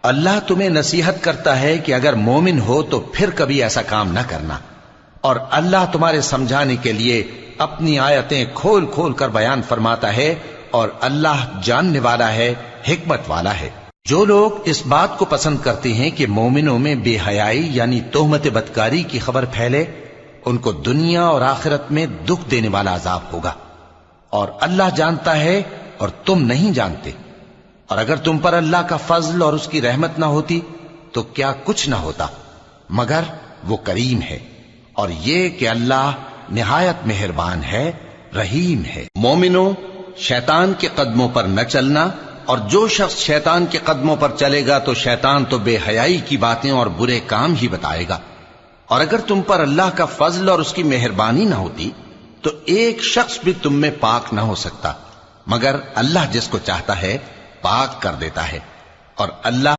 اللہ تمہیں نصیحت کرتا ہے کہ اگر مومن ہو تو پھر کبھی ایسا کام نہ کرنا، اور اللہ تمہارے سمجھانے کے لیے اپنی آیتیں کھول کھول کر بیان فرماتا ہے، اور اللہ جاننے والا ہے، حکمت والا ہے۔ جو لوگ اس بات کو پسند کرتے ہیں کہ مومنوں میں بے حیائی یعنی تہمت بدکاری کی خبر پھیلے، ان کو دنیا اور آخرت میں دکھ دینے والا عذاب ہوگا، اور اللہ جانتا ہے اور تم نہیں جانتے۔ اور اگر تم پر اللہ کا فضل اور اس کی رحمت نہ ہوتی تو کیا کچھ نہ ہوتا، مگر وہ کریم ہے، اور یہ کہ اللہ نہایت مہربان ہے، رحیم ہے۔ مومنوں، شیطان کے قدموں پر نہ چلنا، اور جو شخص شیطان کے قدموں پر چلے گا تو شیطان تو بے حیائی کی باتیں اور برے کام ہی بتائے گا۔ اور اگر تم پر اللہ کا فضل اور اس کی مہربانی نہ ہوتی تو ایک شخص بھی تم میں پاک نہ ہو سکتا، مگر اللہ جس کو چاہتا ہے پاک کر دیتا ہے، اور اللہ